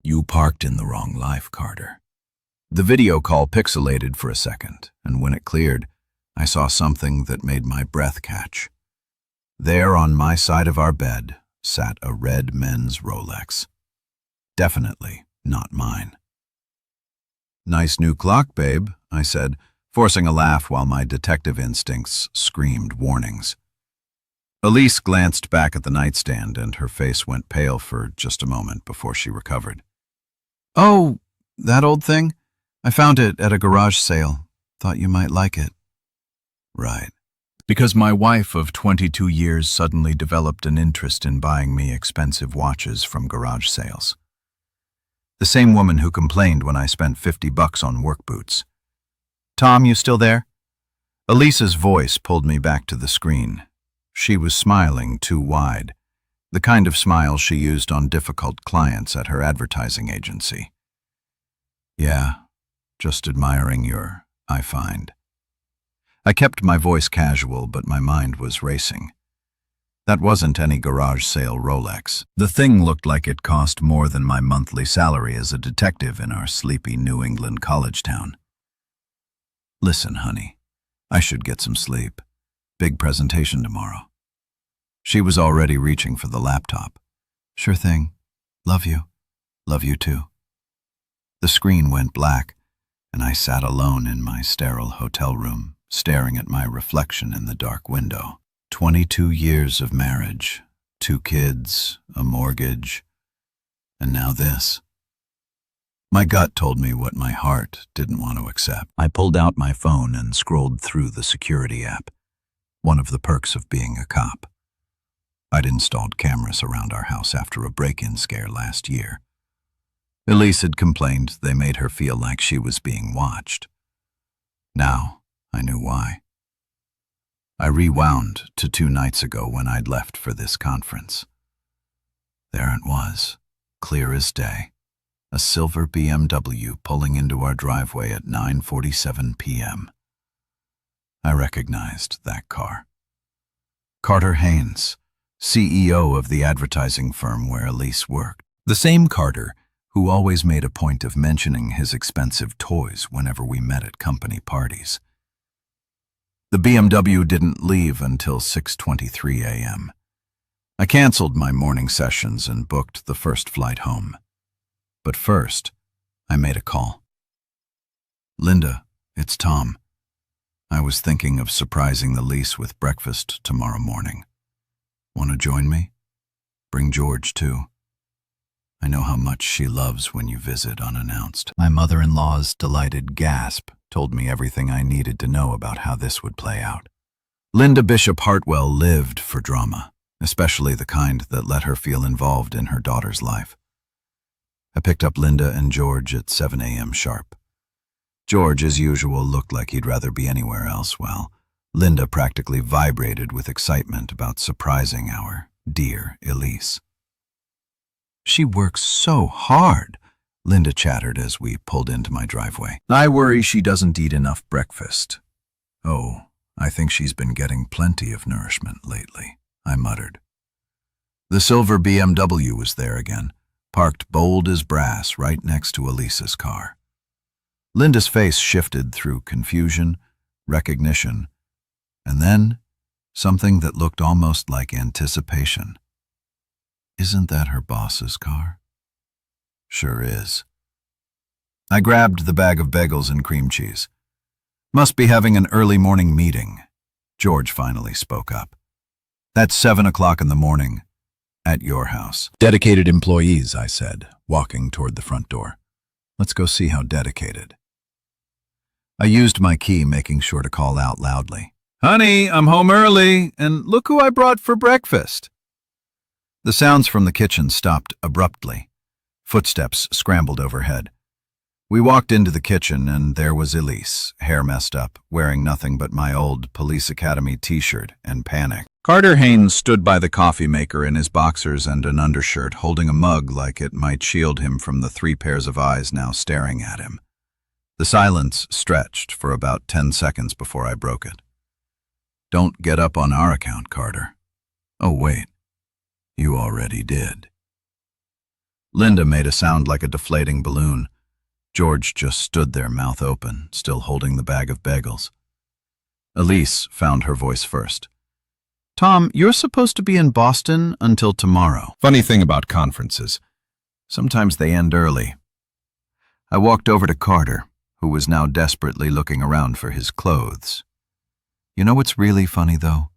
You parked in the wrong life, Carter. The video call pixelated for a second, and when it cleared, I saw something that made my breath catch. There on my side of our bed sat a red men's Rolex. Definitely not mine. "Nice new clock, babe," I said, forcing a laugh while my detective instincts screamed warnings. Elise glanced back at the nightstand, and her face went pale for just a moment before she recovered. "Oh, that old thing? I found it at a garage sale. Thought you might like it." "Right. Because my wife of 22 years suddenly developed an interest in buying me expensive watches from garage sales. The same woman who complained when I spent $50 on work boots. Tom, you still there?" Elise's voice pulled me back to the screen. She was smiling too wide, the kind of smile she used on difficult clients at her advertising agency. "Yeah, just admiring your I find." I kept my voice casual, but my mind was racing. That wasn't any garage sale Rolex. The thing looked like it cost more than my monthly salary as a detective in our sleepy New England college town. "Listen, honey, I should get some sleep. Big presentation tomorrow." She was already reaching for the laptop. "Sure thing. Love you. Love you too." The screen went black, and I sat alone in my sterile hotel room, staring at my reflection in the dark window. 22 years of marriage, 2 kids, a mortgage, and now this. My gut told me what my heart didn't want to accept. I pulled out my phone and scrolled through the security app, one of the perks of being a cop. I'd installed cameras around our house after a break-in scare last year. Elise had complained they made her feel like she was being watched. Now I knew why. I rewound to 2 nights ago when I'd left for this conference. There it was, clear as day, a silver BMW pulling into our driveway at 9:47 p.m. I recognized that car. Carter Haynes, CEO of the advertising firm where Elise worked. The same Carter who always made a point of mentioning his expensive toys whenever we met at company parties. The BMW didn't leave until 6:23 a.m. I canceled my morning sessions and booked the first flight home. But first, I made a call. "Linda, it's Tom. I was thinking of surprising the Elise with breakfast tomorrow morning. Want to join me? Bring George, too. I know how much she loves when you visit unannounced." My mother-in-law's delighted gasp told me everything I needed to know about how this would play out. Linda Bishop Hartwell lived for drama, especially the kind that let her feel involved in her daughter's life. I picked up Linda and George at 7 a.m. sharp. George, as usual, looked like he'd rather be anywhere else, while Linda practically vibrated with excitement about surprising our dear Elise. "She works so hard," Linda chattered as we pulled into my driveway. "I worry she doesn't eat enough breakfast." "Oh, I think she's been getting plenty of nourishment lately," I muttered. The silver BMW was there again, parked bold as brass right next to Elise's car. Linda's face shifted through confusion, recognition, and then something that looked almost like anticipation. "Isn't that her boss's car?" "Sure is." I grabbed the bag of bagels and cream cheese. "Must be having an early morning meeting." George finally spoke up. "That's 7 o'clock in the morning, at your house." "Dedicated employees," I said, walking toward the front door. "Let's go see how dedicated." I used my key, making sure to call out loudly, "Honey, I'm home early, and look who I brought for breakfast." The sounds from the kitchen stopped abruptly. Footsteps scrambled overhead. We walked into the kitchen, and there was Elise, hair messed up, wearing nothing but my old Police Academy t-shirt and panic. Carter Haynes stood by the coffee maker in his boxers and an undershirt, holding a mug like it might shield him from the 3 pairs of eyes now staring at him. The silence stretched for about 10 seconds before I broke it. "Don't get up on our account, Carter." "Oh, wait. You already did." Linda made a sound like a deflating balloon. George just stood there, mouth open, still holding the bag of bagels. Elise found her voice first. Tom, you're supposed to be in Boston until tomorrow. Funny thing about conferences. Sometimes they end early. I walked over to Carter, who was now desperately looking around for his clothes. You know what's really funny, though?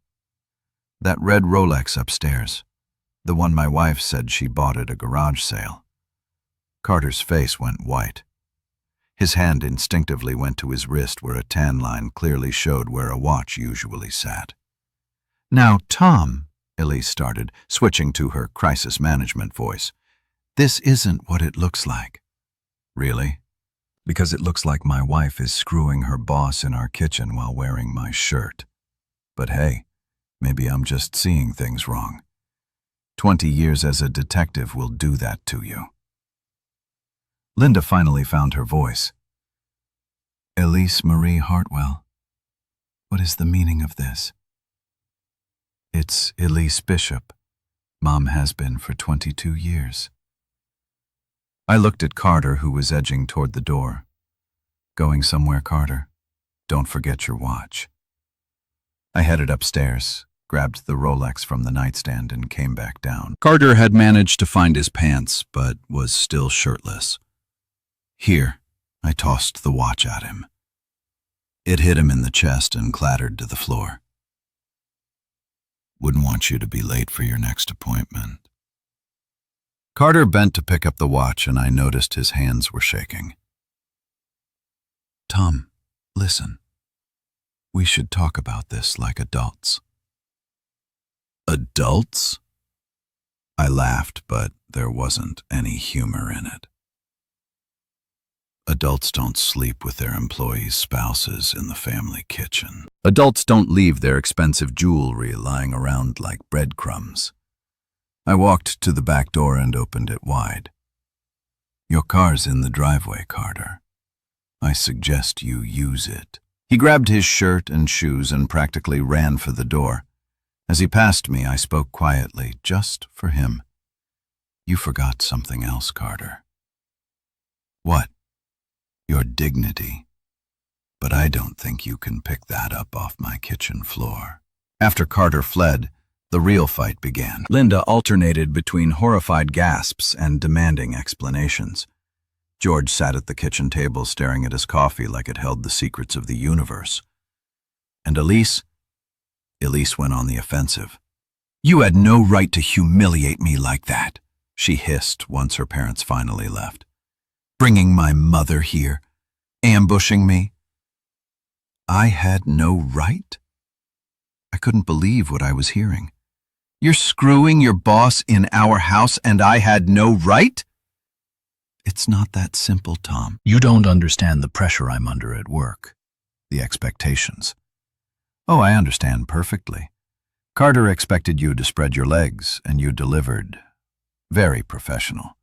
That red Rolex upstairs. The one my wife said she bought at a garage sale. Carter's face went white. His hand instinctively went to his wrist where a tan line clearly showed where a watch usually sat. Now, Tom, Elise started, switching to her crisis management voice, this isn't what it looks like. Really? Because it looks like my wife is screwing her boss in our kitchen while wearing my shirt. But hey, maybe I'm just seeing things wrong. 20 years as a detective will do that to you. Linda finally found her voice. Elise Marie Hartwell. What is the meaning of this? It's Elise Bishop. Mom has been for 22 years. I looked at Carter, who was edging toward the door. Going somewhere, Carter? Don't forget your watch. I headed upstairs, grabbed the Rolex from the nightstand, and came back down. Carter had managed to find his pants, but was still shirtless. Here, I tossed the watch at him. It hit him in the chest and clattered to the floor. Wouldn't want you to be late for your next appointment. Carter bent to pick up the watch, and I noticed his hands were shaking. Tom, listen. We should talk about this like adults. Adults? I laughed, but there wasn't any humor in it. Adults don't sleep with their employees' spouses in the family kitchen. Adults don't leave their expensive jewelry lying around like breadcrumbs. I walked to the back door and opened it wide. Your car's in the driveway, Carter. I suggest you use it. He grabbed his shirt and shoes and practically ran for the door. As he passed me, I spoke quietly, just for him. You forgot something else, Carter. What? Your dignity. But I don't think you can pick that up off my kitchen floor. After Carter fled, the real fight began. Linda alternated between horrified gasps and demanding explanations. George sat at the kitchen table staring at his coffee like it held the secrets of the universe. And Elise went on the offensive. You had no right to humiliate me like that, she hissed once her parents finally left. Bringing my mother here, ambushing me. I had no right? I couldn't believe what I was hearing. You're screwing your boss in our house and I had no right? It's not that simple, Tom. You don't understand the pressure I'm under at work. The expectations. Oh, I understand perfectly. Carter expected you to spread your legs, and you delivered. Very professional.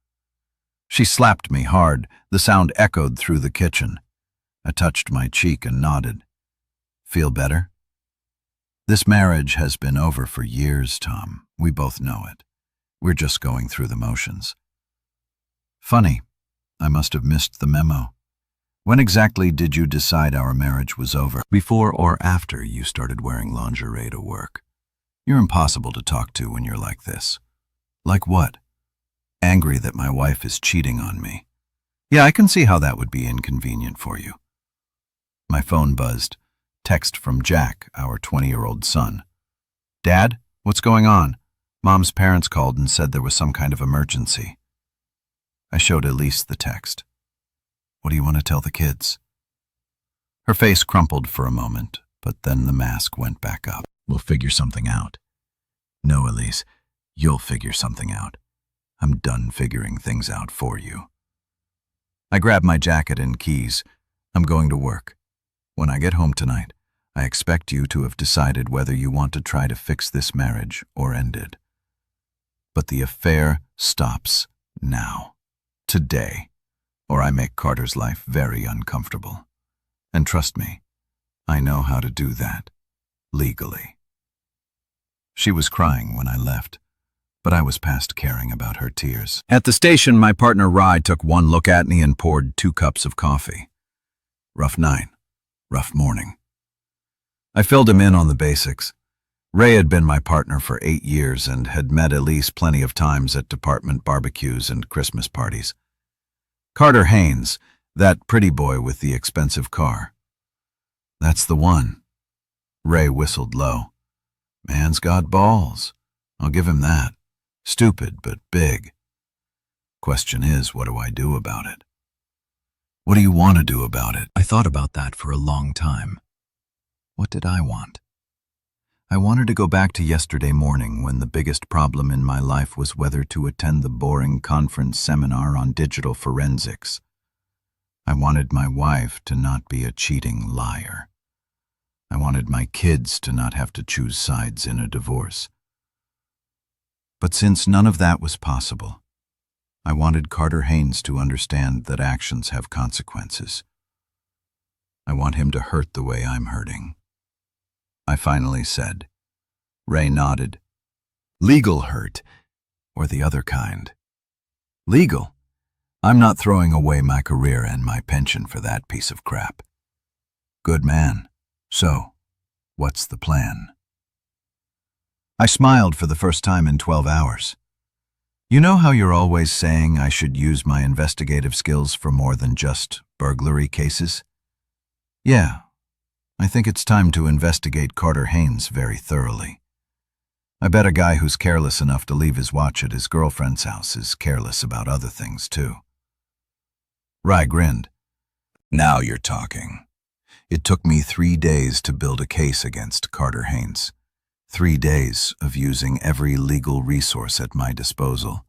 She slapped me hard. The sound echoed through the kitchen. I touched my cheek and nodded. Feel better? This marriage has been over for years, Tom. We both know it. We're just going through the motions. Funny, I must have missed the memo. When exactly did you decide our marriage was over? Before or after you started wearing lingerie to work? You're impossible to talk to when you're like this. Like what? Angry that my wife is cheating on me. Yeah, I can see how that would be inconvenient for you. My phone buzzed. Text from Jack, our 20-year-old son. Dad, what's going on? Mom's parents called and said there was some kind of emergency. I showed Elise the text. What do you want to tell the kids? Her face crumpled for a moment, but then the mask went back up. We'll figure something out. No, Elise, you'll figure something out. I'm done figuring things out for you. I grabbed my jacket and keys. I'm going to work. When I get home tonight, I expect you to have decided whether you want to try to fix this marriage or end it. But the affair stops now. Today, or I make Carter's life very uncomfortable. And trust me, I know how to do that, legally. She was crying when I left. but I was past caring about her tears. At the station, my partner Rye took one look at me and poured 2 cups of coffee. Rough night. Rough morning. I filled him in on the basics. Ray had been my partner for 8 years and had met Elise plenty of times at department barbecues and Christmas parties. Carter Haynes, that pretty boy with the expensive car. That's the one. Ray whistled low. Man's got balls. I'll give him that. Stupid, but big. Question is, what do I do about it? What do you want to do about it? I thought about that for a long time. What did I want? I wanted to go back to yesterday morning when the biggest problem in my life was whether to attend the boring conference seminar on digital forensics. I wanted my wife to not be a cheating liar. I wanted my kids to not have to choose sides in a divorce. But since none of that was possible, I wanted Carter Haynes to understand that actions have consequences. I want him to hurt the way I'm hurting. I finally said. Ray nodded. Legal hurt, or the other kind. Legal? I'm not throwing away my career and my pension for that piece of crap. Good man. So, what's the plan? I smiled for the first time in 12 hours. You know how you're always saying I should use my investigative skills for more than just burglary cases? Yeah, I think it's time to investigate Carter Haynes very thoroughly. I bet a guy who's careless enough to leave his watch at his girlfriend's house is careless about other things too. Rye grinned. Now you're talking. It took me 3 days to build a case against Carter Haynes. 3 days of using every legal resource at my disposal,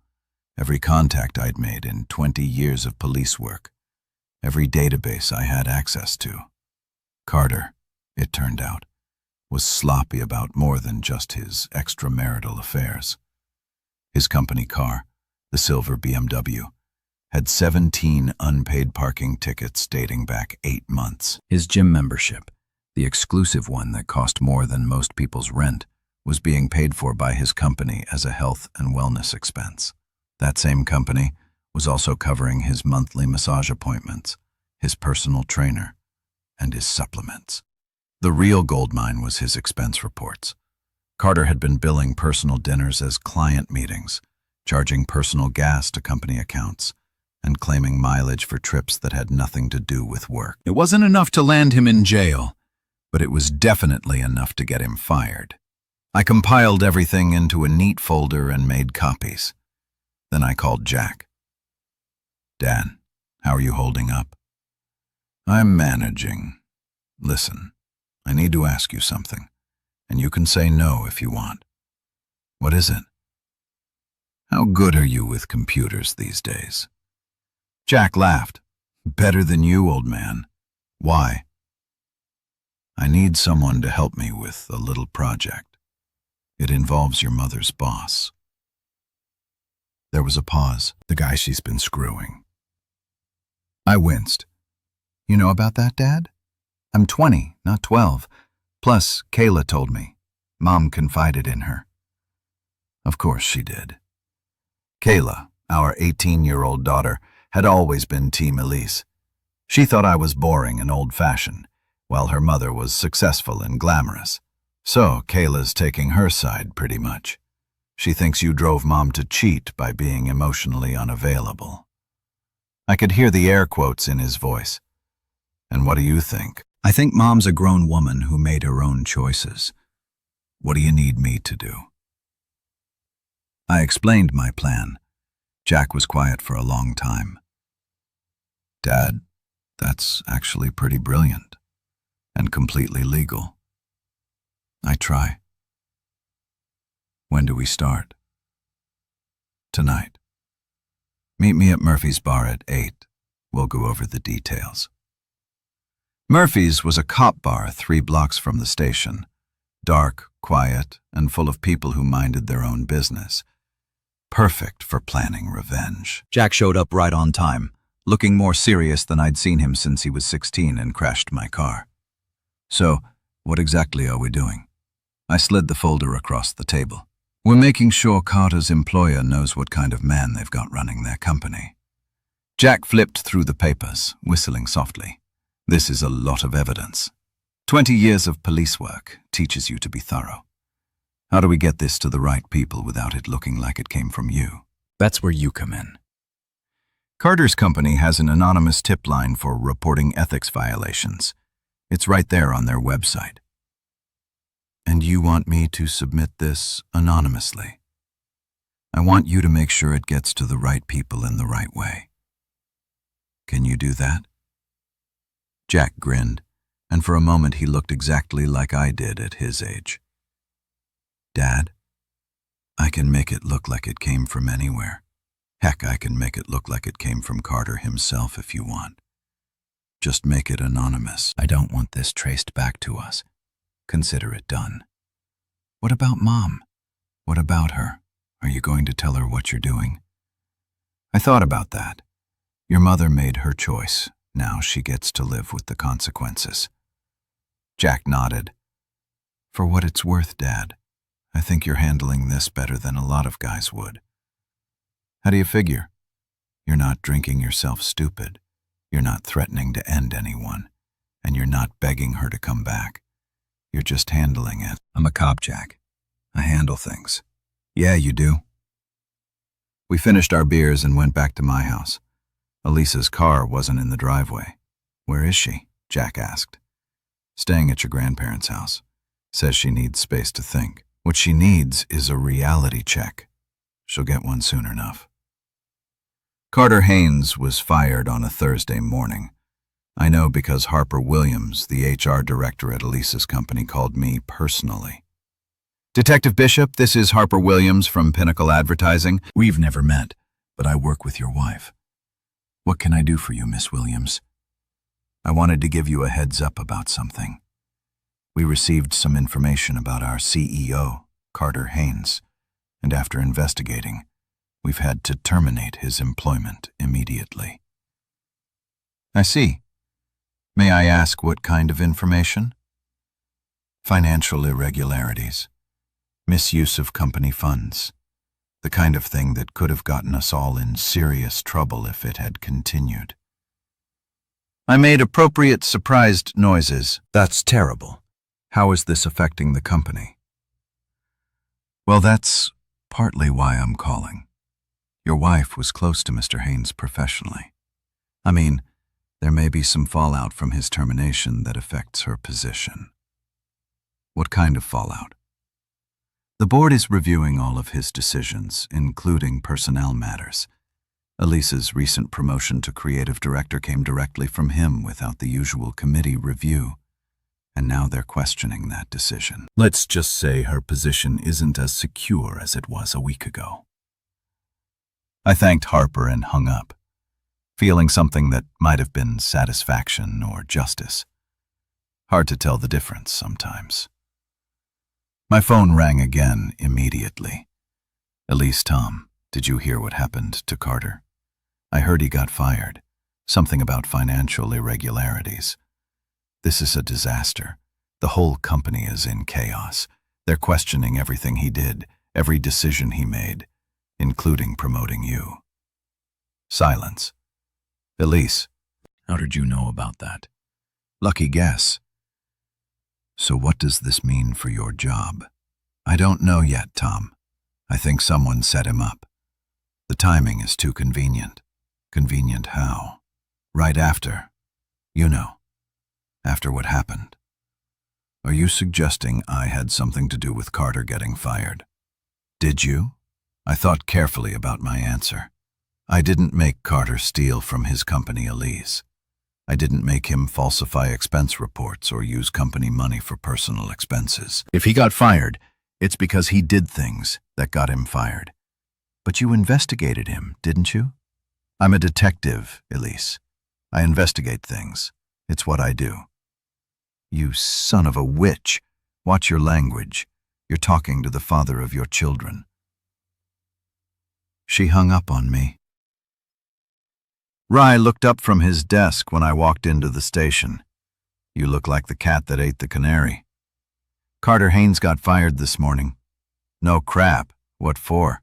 every contact I'd made in 20 years of police work, every database I had access to. Carter, it turned out, was sloppy about more than just his extramarital affairs. His company car, the silver BMW, had 17 unpaid parking tickets dating back 8 months. His gym membership, the exclusive one that cost more than most people's rent, was being paid for by his company as a health and wellness expense. That same company was also covering his monthly massage appointments, his personal trainer, and his supplements. The real goldmine was his expense reports. Carter had been billing personal dinners as client meetings, charging personal gas to company accounts, and claiming mileage for trips that had nothing to do with work. It wasn't enough to land him in jail, but it was definitely enough to get him fired. I compiled everything into a neat folder and made copies. Then I called Jack. Dan, how are you holding up? I'm managing. Listen, I need to ask you something, and you can say no if you want. What is it? How good are you with computers these days? Jack laughed. Better than you, old man. Why? I need someone to help me with a little project. It involves your mother's boss. There was a pause. The guy she's been screwing. I winced. You know about that, Dad? I'm 20, not 12. Plus, Kayla told me. Mom confided in her. Of course she did. Kayla, our 18-year-old daughter, had always been Team Elise. She thought I was boring and old-fashioned, while her mother was successful and glamorous. So Kayla's taking her side pretty much. She thinks you drove Mom to cheat by being emotionally unavailable. I could hear the air quotes in his voice. And what do you think? I think Mom's a grown woman who made her own choices. What do you need me to do? I explained my plan. Jack was quiet for a long time. Dad, that's actually pretty brilliant and completely legal. I try. When do we start? Tonight. Meet me at Murphy's Bar at 8. We'll go over the details. Murphy's was a cop bar 3 blocks from the station. Dark, quiet, and full of people who minded their own business. Perfect for planning revenge. Jack showed up right on time, looking more serious than I'd seen him since he was 16 and crashed my car. So, what exactly are we doing? I slid the folder across the table. We're making sure Carter's employer knows what kind of man they've got running their company. Jack flipped through the papers, whistling softly. This is a lot of evidence. 20 years of police work teaches you to be thorough. How do we get this to the right people without it looking like it came from you? That's where you come in. Carter's company has an anonymous tip line for reporting ethics violations. It's right there on their website. And you want me to submit this anonymously? I want you to make sure it gets to the right people in the right way. Can you do that? Jack grinned, and for a moment he looked exactly like I did at his age. Dad, I can make it look like it came from anywhere. Heck, I can make it look like it came from Carter himself if you want. Just make it anonymous. I don't want this traced back to us. Consider it done. What about Mom? What about her? Are you going to tell her what you're doing? I thought about that. Your mother made her choice. Now she gets to live with the consequences. Jack nodded. For what it's worth, Dad, I think you're handling this better than a lot of guys would. How do you figure? You're not drinking yourself stupid. You're not threatening to end anyone. And you're not begging her to come back. You're just handling it. I'm a cop, Jack. I handle things. Yeah, you do. We finished our beers and went back to my house. Elisa's car wasn't in the driveway. Where is she? Jack asked. Staying at your grandparents' house. Says she needs space to think. What she needs is a reality check. She'll get one soon enough. Carter Haynes was fired on a Thursday morning. I know because Harper Williams, the HR director at Elisa's company, called me personally. Detective Bishop, this is Harper Williams from Pinnacle Advertising. We've never met, but I work with your wife. What can I do for you, Miss Williams? I wanted to give you a heads up about something. We received some information about our CEO, Carter Haynes, and after investigating, we've had to terminate his employment immediately. I see. May I ask what kind of information? Financial irregularities, misuse of company funds, the kind of thing that could have gotten us all in serious trouble if it had continued. I made appropriate surprised noises. That's terrible. How is this affecting the company? Well, that's partly why I'm calling. Your wife was close to Mr. Haynes professionally. I mean, there may be some fallout from his termination that affects her position. What kind of fallout? The board is reviewing all of his decisions, including personnel matters. Elisa's recent promotion to creative director came directly from him without the usual committee review, and now they're questioning that decision. Let's just say her position isn't as secure as it was a week ago. I thanked Harper and hung up, feeling something that might have been satisfaction or justice. Hard to tell the difference sometimes. My phone rang again immediately. Elise, Tom, did you hear what happened to Carter? I heard he got fired. Something about financial irregularities. This is a disaster. The whole company is in chaos. They're questioning everything he did, every decision he made, including promoting you. Silence. Elise, how did you know about that? Lucky guess. So what does this mean for your job? I don't know yet, Tom. I think someone set him up. The timing is too convenient. Convenient how? Right after. You know. After what happened. Are you suggesting I had something to do with Carter getting fired? Did you? I thought carefully about my answer. I didn't make Carter steal from his company, Elise. I didn't make him falsify expense reports or use company money for personal expenses. If he got fired, it's because he did things that got him fired. But you investigated him, didn't you? I'm a detective, Elise. I investigate things. It's what I do. You son of a witch. Watch your language. You're talking to the father of your children. She hung up on me. Rye looked up from his desk when I walked into the station. You look like the cat that ate the canary. Carter Haynes got fired this morning. No crap. What for?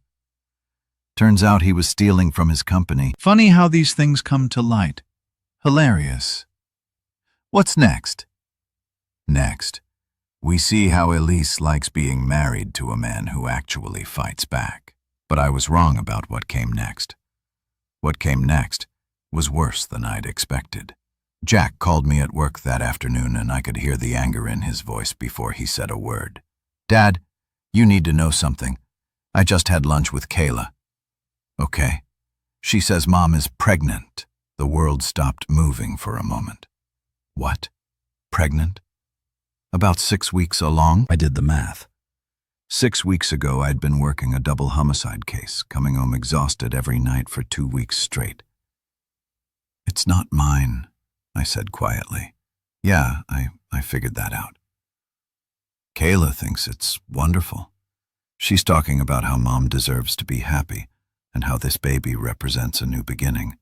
Turns out he was stealing from his company. Funny how these things come to light. Hilarious. What's next? Next, we see how Elise likes being married to a man who actually fights back. But I was wrong about what came next. What came next was worse than I'd expected. Jack called me at work that afternoon and I could hear the anger in his voice before he said a word. Dad, you need to know something. I just had lunch with Kayla. Okay. She says Mom is pregnant. The world stopped moving for a moment. What? Pregnant? About 6 weeks along? I did the math. 6 weeks ago, I'd been working a double homicide case, coming home exhausted every night for 2 weeks straight. It's not mine, I said quietly. Yeah, I figured that out. Kayla thinks it's wonderful. She's talking about how Mom deserves to be happy and how this baby represents a new beginning.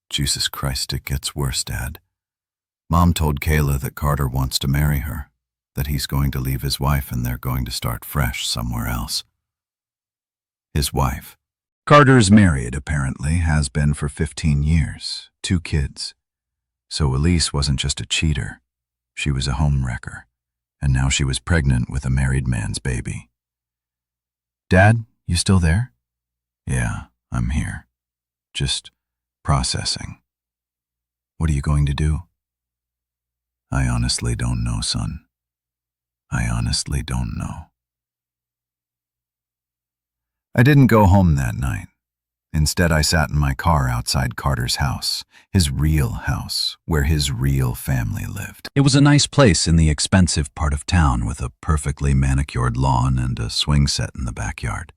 Jesus Christ, it gets worse, Dad. Mom told Kayla that Carter wants to marry her, that he's going to leave his wife and they're going to start fresh somewhere else. His wife. Carter's married, apparently, has been for 15 years, 2 kids. So Elise wasn't just a cheater, she was a homewrecker, and now she was pregnant with a married man's baby. Dad, you still there? Yeah, I'm here. Just processing. What are you going to do? I honestly don't know, son. I honestly don't know. I didn't go home that night. Instead, I sat in my car outside Carter's house, his real house, where his real family lived. It was a nice place in the expensive part of town with a perfectly manicured lawn and a swing set in the backyard.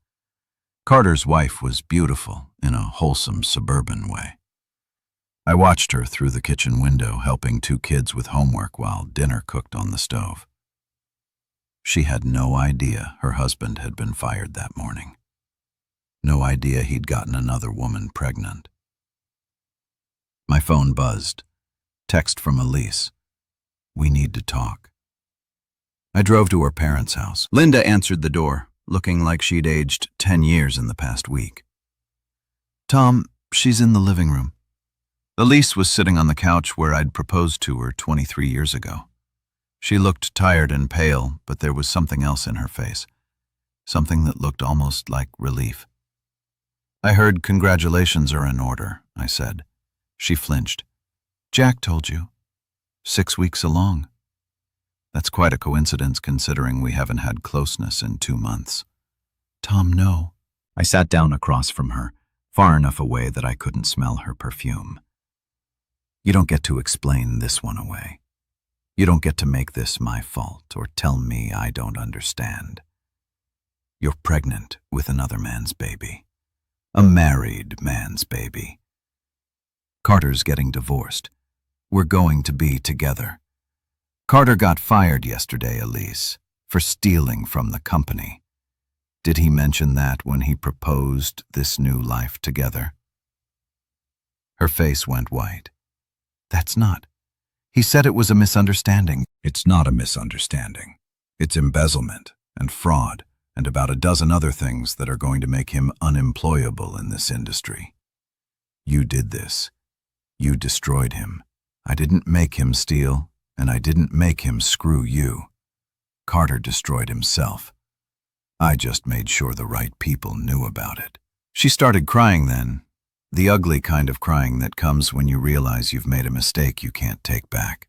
Carter's wife was beautiful in a wholesome suburban way. I watched her through the kitchen window, helping 2 kids with homework while dinner cooked on the stove. She had no idea her husband had been fired that morning. No idea he'd gotten another woman pregnant. My phone buzzed. Text from Elise. We need to talk. I drove to her parents' house. Linda answered the door, looking like she'd aged 10 years in the past week. Tom, she's in the living room. Elise was sitting on the couch where I'd proposed to her 23 years ago. She looked tired and pale, but there was something else in her face. Something that looked almost like relief. I heard congratulations are in order, I said. She flinched. Jack told you. 6 weeks along. That's quite a coincidence considering we haven't had closeness in 2 months. Tom, no. I sat down across from her, far enough away that I couldn't smell her perfume. You don't get to explain this one away. You don't get to make this my fault or tell me I don't understand. You're pregnant with another man's baby. A married man's baby. Carter's getting divorced. We're going to be together. Carter got fired yesterday, Elise, for stealing from the company. Did he mention that when he proposed this new life together? Her face went white. That's not. He said it was a misunderstanding. It's not a misunderstanding. It's embezzlement and fraud and about a dozen other things that are going to make him unemployable in this industry. You did this. You destroyed him. I didn't make him steal, and I didn't make him screw you. Carter destroyed himself. I just made sure the right people knew about it. She started crying then, the ugly kind of crying that comes when you realize you've made a mistake you can't take back.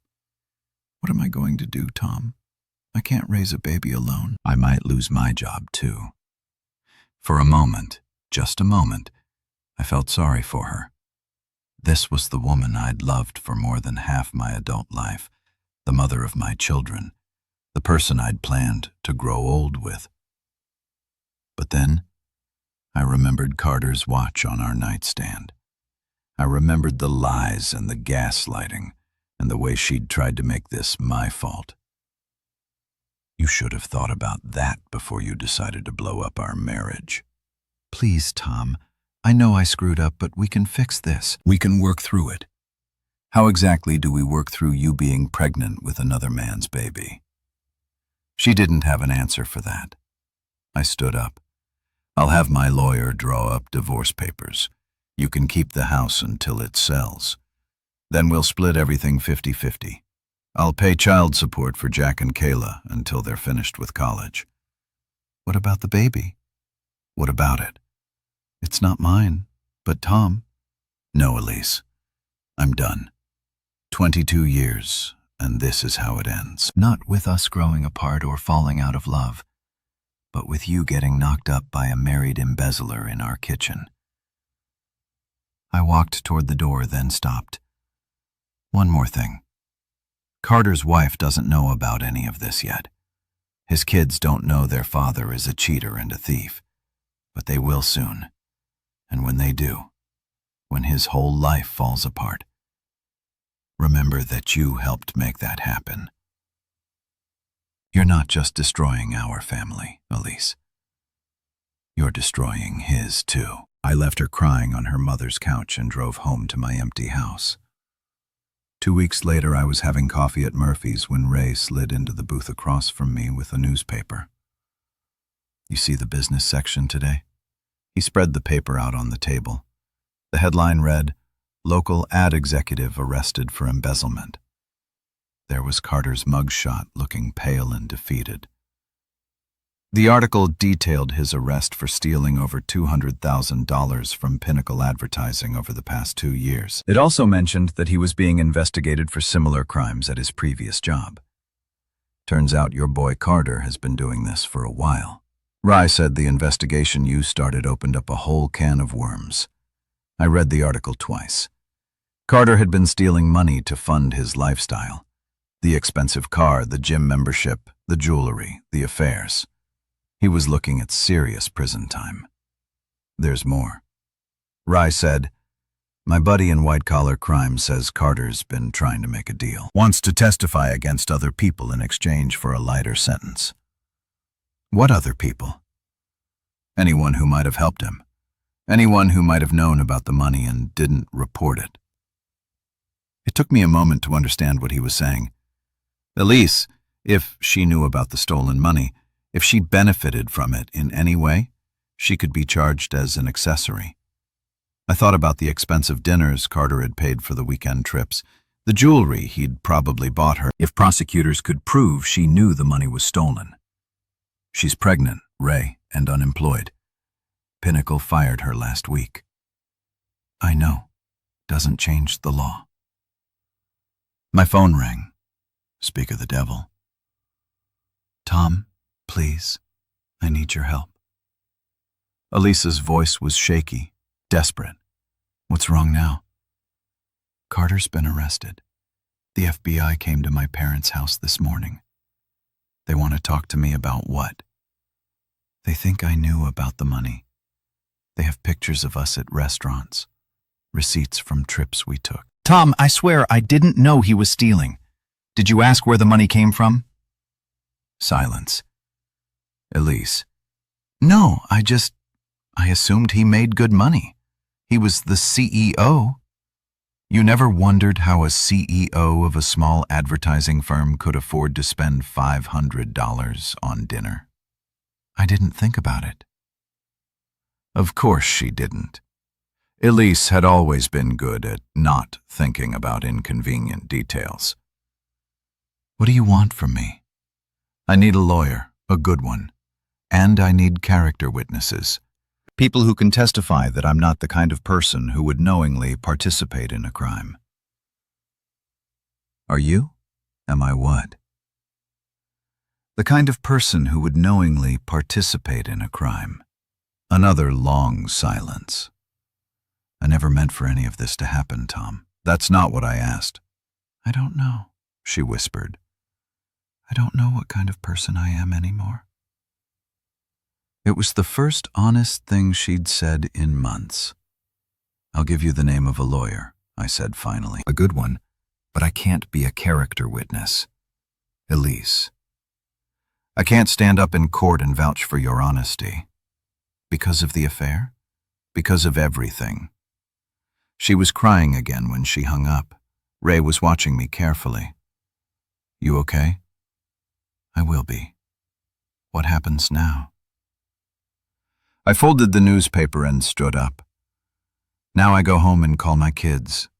What am I going to do, Tom? I can't raise a baby alone. I might lose my job, too. For a moment, just a moment, I felt sorry for her. This was the woman I'd loved for more than half my adult life, the mother of my children, the person I'd planned to grow old with. But then, I remembered Carter's watch on our nightstand. I remembered the lies and the gaslighting and the way she'd tried to make this my fault. You should have thought about that before you decided to blow up our marriage. Please, Tom, I know I screwed up, but we can fix this. We can work through it. How exactly do we work through you being pregnant with another man's baby? She didn't have an answer for that. I stood up. I'll have my lawyer draw up divorce papers. You can keep the house until it sells. Then we'll split everything 50-50. I'll pay child support for Jack and Kayla until they're finished with college. What about the baby? What about it? It's not mine, but Tom. No, Elise. I'm done. 22 years, and this is how it ends. Not with us growing apart or falling out of love, but with you getting knocked up by a married embezzler in our kitchen. I walked toward the door, then stopped. One more thing. Carter's wife doesn't know about any of this yet. His kids don't know their father is a cheater and a thief, but they will soon. And when they do, when his whole life falls apart, remember that you helped make that happen. You're not just destroying our family, Elise. You're destroying his, too. I left her crying on her mother's couch and drove home to my empty house. 2 weeks later, I was having coffee at Murphy's when Ray slid into the booth across from me with a newspaper. You see the business section today? He spread the paper out on the table. The headline read, "Local ad executive arrested for embezzlement." There was Carter's mugshot, looking pale and defeated. The article detailed his arrest for stealing over $200,000 from Pinnacle Advertising over the past 2 years. It also mentioned that he was being investigated for similar crimes at his previous job. Turns out your boy Carter has been doing this for a while. Rye said the investigation you started opened up a whole can of worms. I read the article twice. Carter had been stealing money to fund his lifestyle. The expensive car, the gym membership, the jewelry, the affairs. He was looking at serious prison time. There's more. Rye said, "My buddy in white-collar crime says Carter's been trying to make a deal. Wants to testify against other people in exchange for a lighter sentence." What other people? Anyone who might have helped him. Anyone who might have known about the money and didn't report it. It took me a moment to understand what he was saying. Elise, if she knew about the stolen money, if she benefited from it in any way, she could be charged as an accessory. I thought about the expensive dinners Carter had paid for the weekend trips, the jewelry he'd probably bought her. If prosecutors could prove she knew the money was stolen. She's pregnant, Ray, and unemployed. Pinnacle fired her last week. I know. Doesn't change the law. My phone rang. Speak of the devil. Tom, please, I need your help. Elisa's voice was shaky, desperate. What's wrong now? Carter's been arrested. The FBI came to my parents' house this morning. They want to talk to me about what? They think I knew about the money. They have pictures of us at restaurants, receipts from trips we took. Tom, I swear I didn't know he was stealing. Did you ask where the money came from? Silence. Elise. No, I assumed he made good money. He was the CEO. You never wondered how a CEO of a small advertising firm could afford to spend $500 on dinner? I didn't think about it. Of course she didn't. Elise had always been good at not thinking about inconvenient details. What do you want from me? I need a lawyer, a good one, and I need character witnesses. People who can testify that I'm not the kind of person who would knowingly participate in a crime. Are you? Am I what? The kind of person who would knowingly participate in a crime. Another long silence. I never meant for any of this to happen, Tom. That's not what I asked. I don't know, she whispered. I don't know what kind of person I am anymore. It was the first honest thing she'd said in months. I'll give you the name of a lawyer, I said finally. A good one, but I can't be a character witness. Elise. I can't stand up in court and vouch for your honesty. Because of the affair? Because of everything. She was crying again when she hung up. Ray was watching me carefully. You okay? I will be. What happens now? I folded the newspaper and stood up. Now I go home and call my kids.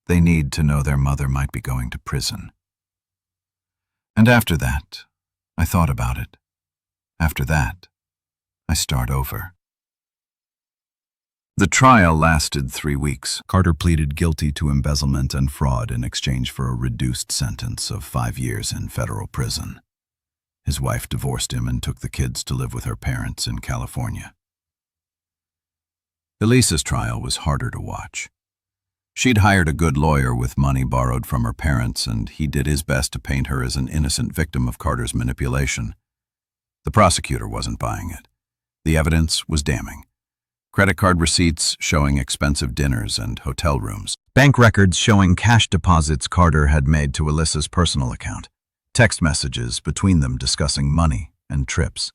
They need to know their mother might be going to prison. And after that, I thought about it. After that, I start over. The trial lasted 3 weeks. Carter pleaded guilty to embezzlement and fraud in exchange for a reduced sentence of 5 years in federal prison. His wife divorced him and took the kids to live with her parents in California. Elise's trial was harder to watch. She'd hired a good lawyer with money borrowed from her parents, and he did his best to paint her as an innocent victim of Carter's manipulation. The prosecutor wasn't buying it. The evidence was damning. Credit card receipts showing expensive dinners and hotel rooms. Bank records showing cash deposits Carter had made to Elise's personal account. Text messages between them discussing money and trips.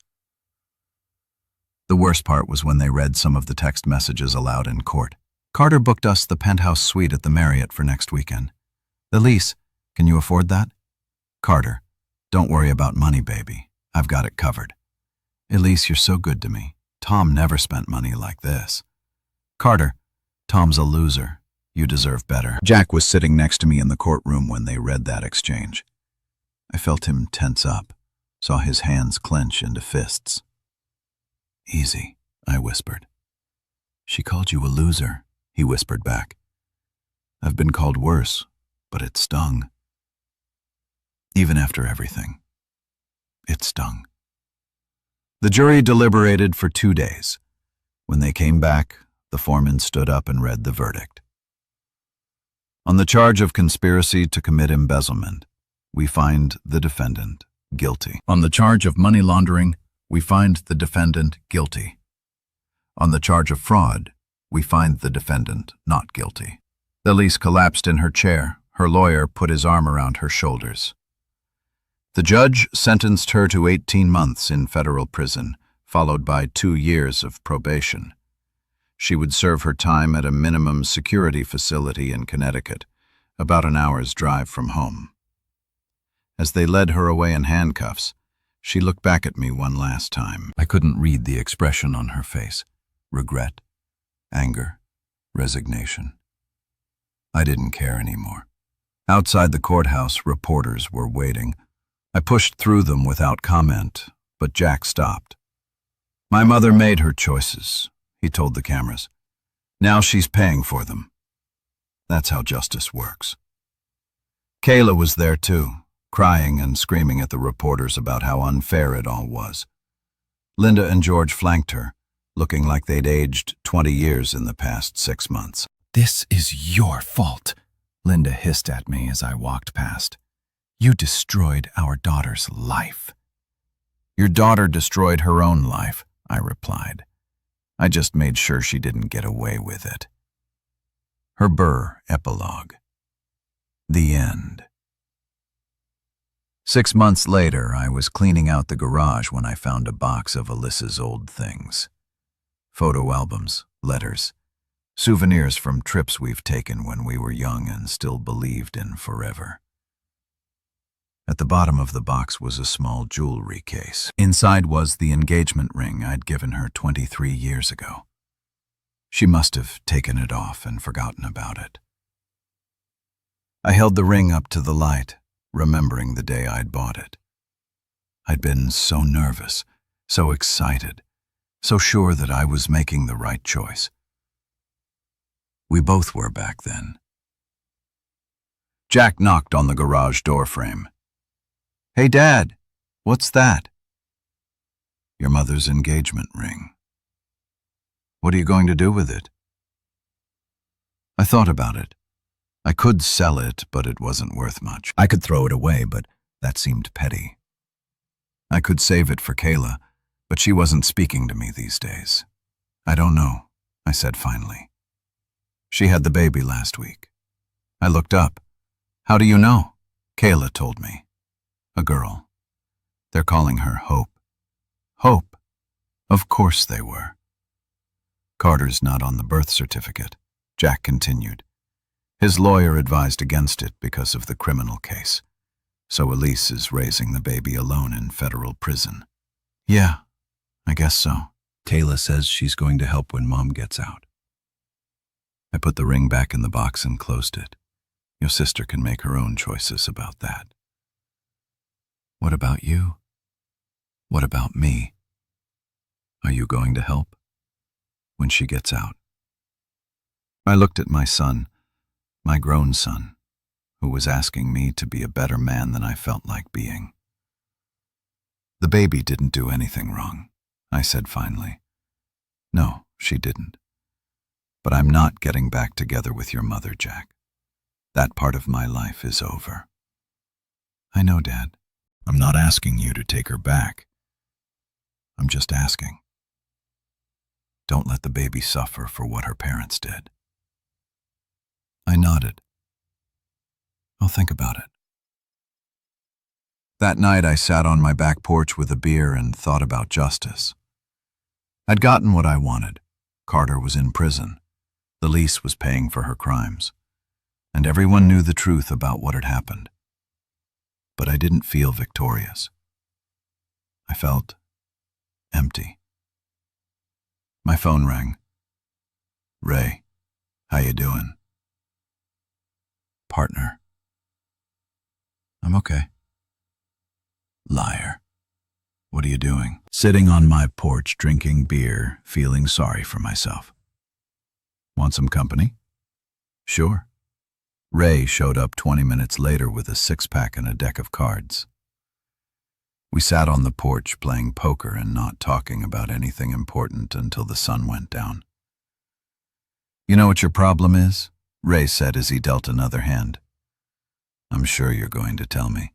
The worst part was when they read some of the text messages aloud in court. Carter booked us the penthouse suite at the Marriott for next weekend. Elise, can you afford that? Carter, don't worry about money, baby. I've got it covered. Elise, you're so good to me. Tom never spent money like this. Carter, Tom's a loser. You deserve better. Jack was sitting next to me in the courtroom when they read that exchange. I felt him tense up, saw his hands clench into fists. Easy, I whispered. She called you a loser, he whispered back. I've been called worse, but it stung. Even after everything, it stung. The jury deliberated for 2 days. When they came back, the foreman stood up and read the verdict. On the charge of conspiracy to commit embezzlement, we find the defendant guilty. On the charge of money laundering, we find the defendant guilty. On the charge of fraud, we find the defendant not guilty. Elise collapsed in her chair. Her lawyer put his arm around her shoulders. The judge sentenced her to 18 months in federal prison, followed by 2 years of probation. She would serve her time at a minimum security facility in Connecticut, about an hour's drive from home. As they led her away in handcuffs, she looked back at me one last time. I couldn't read the expression on her face. Regret, anger, resignation. I didn't care anymore. Outside the courthouse, reporters were waiting. I pushed through them without comment, but Jack stopped. My mother made her choices, he told the cameras. Now she's paying for them. That's how justice works. Kayla was there too, crying and screaming at the reporters about how unfair it all was. Linda and George flanked her, looking like they'd aged 20 years in the past 6 months. "This is your fault," Linda hissed at me as I walked past. "You destroyed our daughter's life." "Your daughter destroyed her own life," I replied. "I just made sure she didn't get away with it." Her Burr epilogue. The end. 6 months later, I was cleaning out the garage when I found a box of Alyssa's old things. Photo albums, letters, souvenirs from trips we've taken when we were young and still believed in forever. At the bottom of the box was a small jewelry case. Inside was the engagement ring I'd given her 23 years ago. She must have taken it off and forgotten about it. I held the ring up to the light, remembering the day I'd bought it. I'd been so nervous, so excited, so sure that I was making the right choice. We both were back then. Jack knocked on the garage door frame. "Hey, Dad, what's that?" "Your mother's engagement ring." "What are you going to do with it?" I thought about it. I could sell it, but it wasn't worth much. I could throw it away, but that seemed petty. I could save it for Kayla, but she wasn't speaking to me these days. "I don't know," I said finally. "She had the baby last week." I looked up. "How do you know?" Kayla told me. "A girl. They're calling her Hope." Hope? Of course they were. "Carter's not on the birth certificate," Jack continued. "His lawyer advised against it because of the criminal case. So Elise is raising the baby alone in federal prison." "Yeah, I guess so." Kayla says she's going to help when Mom gets out. I put the ring back in the box and closed it. Your sister can make her own choices about that. What about you? What about me? Are you going to help when she gets out? I looked at my son, my grown son, who was asking me to be a better man than I felt like being. The baby didn't do anything wrong, I said finally. No, she didn't. But I'm not getting back together with your mother, Jack. That part of my life is over. I know, Dad. I'm not asking you to take her back. I'm just asking. Don't let the baby suffer for what her parents did. I nodded. I'll think about it. That night I sat on my back porch with a beer and thought about justice. I'd gotten what I wanted. Carter was in prison. The lease was paying for her crimes. And everyone knew the truth about what had happened. But I didn't feel victorious. I felt empty. My phone rang. Ray, how you doing? Partner. I'm okay. Liar. What are you doing? Sitting on my porch drinking beer, feeling sorry for myself. Want some company? Sure. Ray showed up 20 minutes later with a six-pack and a deck of cards. We sat on the porch playing poker and not talking about anything important until the sun went down. You know what your problem is? Ray said as he dealt another hand. I'm sure you're going to tell me.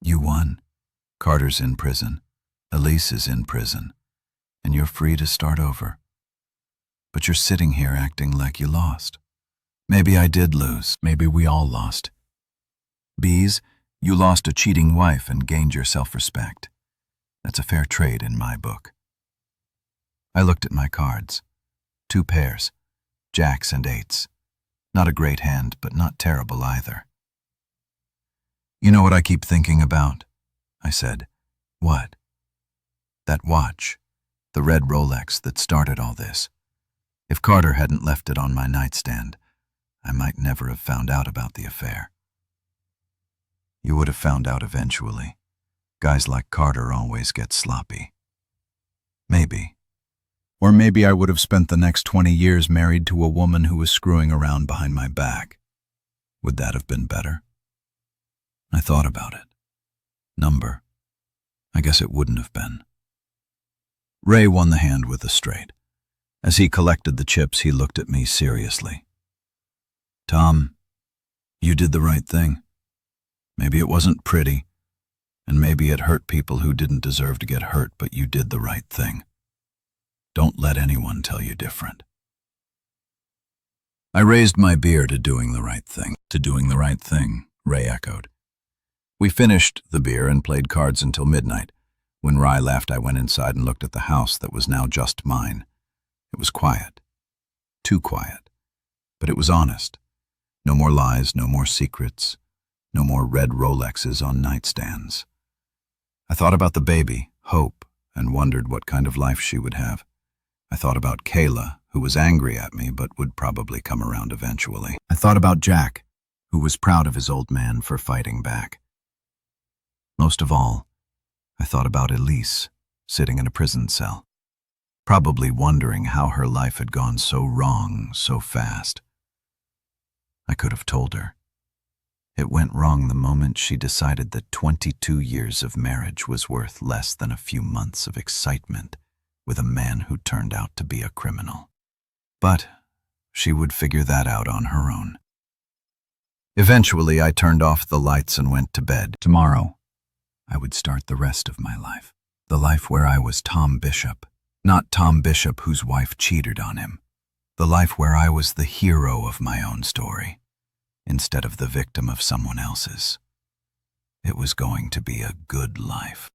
You won. Carter's in prison. Elise is in prison. And you're free to start over. But you're sitting here acting like you lost. Maybe I did lose. Maybe we all lost. Bees, you lost a cheating wife and gained your self-respect. That's a fair trade in my book. I looked at my cards. 2 pairs. Jacks and 8s. Not a great hand, but not terrible either. You know what I keep thinking about? I said. What? That watch. The red Rolex that started all this. If Carter hadn't left it on my nightstand, I might never have found out about the affair. You would have found out eventually. Guys like Carter always get sloppy. Maybe. Or maybe I would have spent the next 20 years married to a woman who was screwing around behind my back. Would that have been better? I thought about it. Number. I guess it wouldn't have been. Ray won the hand with a straight. As he collected the chips, he looked at me seriously. Tom, you did the right thing. Maybe it wasn't pretty, and maybe it hurt people who didn't deserve to get hurt, but you did the right thing. Don't let anyone tell you different. I raised my beer to doing the right thing. To doing the right thing, Ray echoed. We finished the beer and played cards until midnight. When Ray left, I went inside and looked at the house that was now just mine. It was quiet. Too quiet. But it was honest. No more lies, no more secrets, no more red Rolexes on nightstands. I thought about the baby, Hope, and wondered what kind of life she would have. I thought about Kayla, who was angry at me but would probably come around eventually. I thought about Jack, who was proud of his old man for fighting back. Most of all, I thought about Elise, sitting in a prison cell, probably wondering how her life had gone so wrong so fast. I could have told her. It went wrong the moment she decided that 22 years of marriage was worth less than a few months of excitement with a man who turned out to be a criminal. But she would figure that out on her own. Eventually, I turned off the lights and went to bed. Tomorrow, I would start the rest of my life. The life where I was Tom Bishop, not Tom Bishop whose wife cheated on him. The life where I was the hero of my own story, instead of the victim of someone else's. It was going to be a good life.